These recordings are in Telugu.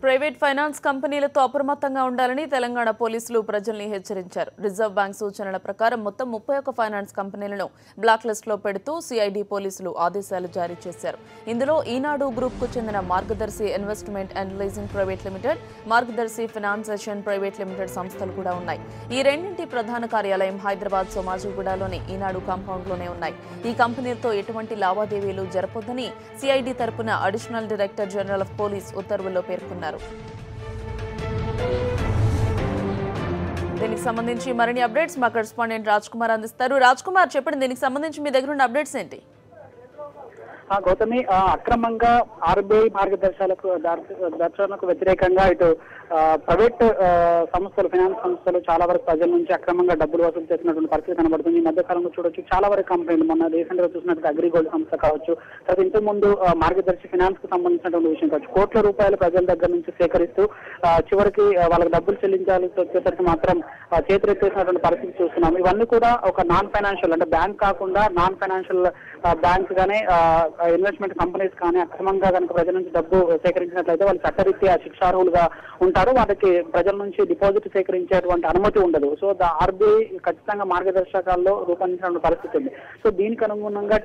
ప్రైవేట్ ఫైనాన్స్ కంపెనీలతో అప్రమత్తంగా ఉండాలని తెలంగాణ పోలీసులు ప్రజల్ని హెచ్చరించారు. రిజర్వ్ బ్యాంక్ సూచనల ప్రకారం మొత్తం 31 ఫైనాన్స్ కంపెనీలను బ్లాక్ లిస్టులో పెడుతూ సిఐడి పోలీసులు ఆదేశాలు జారీ చేశారు. ఇందులో ఈనాడు గ్రూప్ కు చెందిన మార్గదర్శి investment and leasing private limited, Margadarsi ఫైనాన్సేషన్ private limited సంస్థలు కూడా ఉన్నాయి. ఈ రెండింటి ప్రధాన కార్యాలయం హైదరాబాద్ సోమాజిగూడలోని ఈనాడు కాంపౌండ్ లోనే ఉన్నాయి. ఈ కంపెనీలతో ఎటువంటి లావాదేవీలు జరపొద్దని సిఐడి తరపున additional director general of police ఉత్తర్వుల్లో పేర్కొన్నారు. దీనికి సంబంధించి మరిన్ని అప్డేట్స్ మా కరెస్పాండెంట్ రాజ్ కుమార్ అందిస్తారు. రాజ్ కుమార్, చెప్పండి, దీనికి సంబంధించి మీ దగ్గర ఉన్న అప్డేట్స్ ఏంటి? గౌతమి, అక్రమంగా ఆర్బీఐ మార్గదర్శకాలకు వ్యతిరేకంగా ఇటు ప్రైవేట్ సంస్థలు, ఫైనాన్స్ సంస్థలు చాలా వరకు ప్రజల నుంచి అక్రమంగా డబ్బులు వసూలు చేసినటువంటి పరిస్థితి కనబడుతుంది. ఈ మధ్య కాలంలో చూడొచ్చు చాలా వరకు కంపెనీలు, మొన్న రీసెంట్ గా చూసినట్టు అగ్రిగోల్డ్ సంస్థ కావచ్చు, తర్వాత ఇంతకు ముందు మార్గదర్శి ఫైనాన్స్ కు సంబంధించినటువంటి విషయం కావచ్చు, కోట్ల రూపాయలు ప్రజల దగ్గర నుంచి సేకరిస్తూ చివరికి వాళ్ళకి డబ్బులు చెల్లించాల్సి వచ్చేసరికి మాత్రం చేతులెత్తేసినటువంటి పరిస్థితి చూస్తున్నాం. ఇవన్నీ కూడా ఒక నాన్ ఫైనాన్షియల్, అంటే బ్యాంక్ కాకుండా నాన్ ఫైనాన్షియల్ బ్యాంక్స్ కానీ ఇన్వెస్ట్మెంట్ కంపెనీస్ కానీ అక్రమంగా కనుక ప్రజల నుంచి డబ్బు సేకరించినట్లయితే వాళ్ళు చట్టరీత్యా శిక్షార్హులుగా ఉంటారు. వాటికి ప్రజల నుంచి డిపాజిట్ సేకరించేటువంటి అనుమతి ఉండదు. సో ఆర్బీఐ ఖచ్చితంగా మార్గదర్శకాల్లో రూపొందించిన పరిస్థితి ఉంది. సో దీనికి అనుగుణంగా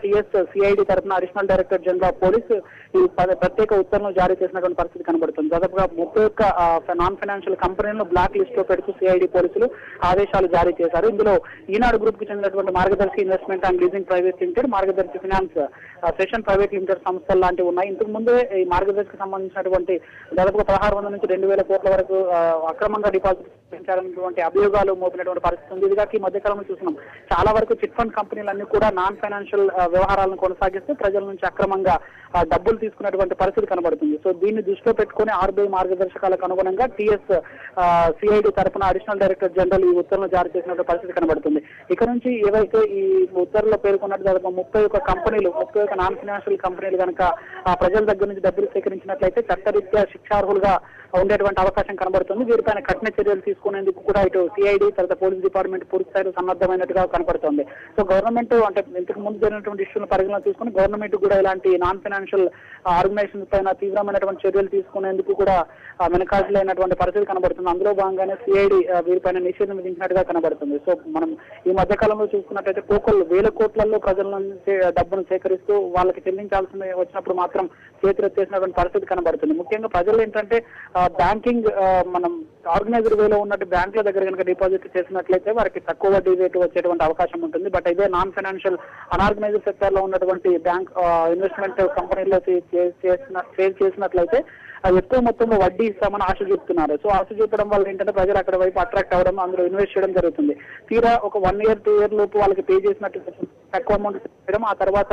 సిఐడి తరఫున additional director general of police ఈ ప్రత్యేక ఉత్తర్వులు జారీ చేసినటువంటి పరిస్థితి కనబడుతుంది. దాదాపుగా 31 నాన్ ఫైనాన్షియల్ కంపెనీలను బ్లాక్ లిస్ట్ లో పెడుతూ సిఐడి పోలీసులు ఆదేశాలు జారీ చేశారు. ఇందులో ఈనాడు గ్రూప్ కి చెందినటువంటి మార్గదర్శి investment and leasing private limited, Margadarsi finance session private limited సంస్థలు లాంటివి ఉన్నాయి. ఇంతకు ముందే ఈ మార్గదర్శికి సంబంధించినటువంటి దాదాపుగా 1600 నుంచి 2000 కోట్ల వరకు అక్రమంగా డిపాజిట్ పెంచాలనేటువంటి అభియోగాలు మోపినటువంటి పరిస్థితి ఉంది. ఇదిగా ఈ మధ్యకాలంలో చూస్తున్నాం చాలా వరకు చిట్ ఫండ్ కంపెనీలన్నీ కూడా నాన్ ఫైనాన్షియల్ వ్యవహారాలను కొనసాగిస్తూ ప్రజల నుంచి అక్రమంగా డబ్బులు తీసుకున్నటువంటి పరిస్థితి కనబడుతుంది. సో దీన్ని దృష్టిలో పెట్టుకుని ఆర్బీఐ మార్గదర్శకాలకు అనుగుణంగా సిఐడి తరఫున అడిషనల్ డైరెక్టర్ జనరల్ ఈ ఉత్తర్వులు జారీ చేసినటువంటి పరిస్థితి కనబడుతుంది. ఇక నుంచి ఏవైతే ఈ ఉత్తర్వుల్లో పేర్కొన్నట్టు దాదాపు 31 కంపెనీలు, 31 నాన్ ఫైనాన్షియల్ కంపెనీలు కనుక ప్రజల దగ్గర నుంచి డబ్బులు సేకరించినట్లయితే చట్టరీత్యా శిక్షార్హులుగా ఉండేటువంటి అవకాశం కనబడుతుంది. వీరిపైన కఠిన చర్యలు తీసుకునేందుకు కూడా ఇటు సిఐడి తర్వాత పోలీస్ డిపార్ట్మెంట్ పూర్తి స్థాయిలో సన్నద్ధమైనట్టుగా కనబడుతుంది. సో గవర్నమెంట్ అంటే ఇంతకు ముందు జరిగినటువంటి ఇష్యూలను పరిగణలో తీసుకుని గవర్నమెంట్ కూడా ఇలాంటి నాన్ ఫైనాన్షియల్ ఆర్గనైజేషన్స్ పైన తీవ్రమైనటువంటి చర్యలు తీసుకునేందుకు కూడా వెనకాజలైనటువంటి పరిస్థితి కనబడుతుంది. అందులో భాగంగానే సిఐడి వీరిపైన నిషేధం విధించినట్టుగా కనబడుతుంది. సో మనం ఈ మధ్య కాలంలో చూసుకున్నట్టయితే వేల కోట్లలో ప్రజల నుంచి డబ్బును సేకరిస్తూ వాళ్ళకి చెల్లించాల్సి వచ్చినప్పుడు మాత్రం చేతులెత్తేసినటువంటి పరిస్థితి కనబడుతుంది. ముఖ్యంగా ప్రజలు ఏంటంటే బ్యాంకింగ్ మనం ఆర్గనైజర్ వేలో ఉన్నట్టు బ్యాంకుల దగ్గర కనుక డిపాజిట్ చేసినట్లయితే వారికి తక్కువ వడ్డీ రేటు వచ్చేటువంటి అవకాశం ఉంటుంది. బట్ ఇదే నాన్ ఫైనాన్షియల్ అనార్గనైజ్డ్ సెక్టర్ లో ఉన్నటువంటి బ్యాంక్ ఇన్వెస్ట్మెంట్ కంపెనీల్లో చేసినట్లయితే ఎక్కువ మొత్తంలో వడ్డీ ఇస్తామని ఆశ చూపుతున్నారు. సో ఆశ చూపడం వల్ల ఏంటంటే ప్రజలు అక్కడ వైపు అట్రాక్ట్ అవ్వడం, అందులో ఇన్వెస్ట్ చేయడం జరుగుతుంది. తీరా ఒక 1 year 2 year లోపు వాళ్ళకి పే చేసినట్టు తక్కువ అమౌంట్ చేయడం, ఆ తర్వాత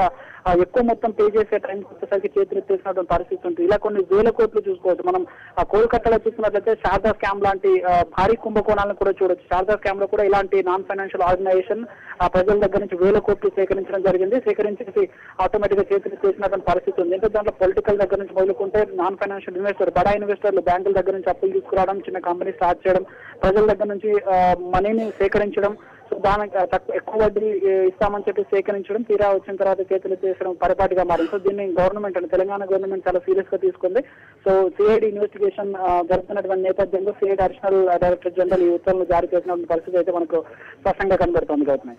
ఎక్కువ మొత్తం పే చేసే టైంకి వచ్చేసరికి చేతులెత్తేసినటువంటి పరిస్థితి ఉంటుంది. ఇలా కొన్ని వేల కోట్లు చూసుకోవచ్చు. మనం కోల్కతాలో చూసుకున్నట్లయితే శారదా స్కామ్ లాంటి భారీ కుంభకోణాలను కూడా చూడొచ్చు. శారదా స్కామ్ లో కూడా ఇలాంటి నాన్ ఫైనాన్షియల్ ఆర్గనైజేషన్ ప్రజల దగ్గర నుంచి వేల కోట్లు సేకరించడం జరిగింది. సేకరించి ఆటోమేటిక్ గా చేసినటువంటి పరిస్థితి ఉంది. అంటే దాంట్లో పొలిటికల్ దగ్గర నుంచి మొదలుకుంటే నాన్ ఫైనాన్షియల్ బడా ఇన్వెస్టర్లు బ్యాంకుల దగ్గర నుంచి అప్పులు తీసుకురావడం, చిన్న కంపెనీ స్టార్ట్ చేయడం, ప్రజల దగ్గర నుంచి మనీని సేకరించడం, సో దానికి ఎక్కువ వడ్డీ ఇస్తామని చెప్పి సేకరించడం, తీరా వచ్చిన తర్వాత చేతులు చేసడం పరిపాటిగా మారింది. సో దీన్ని గవర్నమెంట్ అంటే తెలంగాణ గవర్నమెంట్ చాలా సీరియస్ గా తీసుకుంది. సో సిఐడి ఇన్వెస్టిగేషన్ జరుగుతున్నటువంటి నేపథ్యంలో సిఐడి అడిషనల్ డైరెక్టర్ జనరల్ ఈ ఉత్తర్వులు జారీ చేసినటువంటి పరిస్థితి అయితే మనకు స్పష్టంగా కనబడుతుంది. Gautami,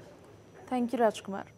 thank you Raj Kumar.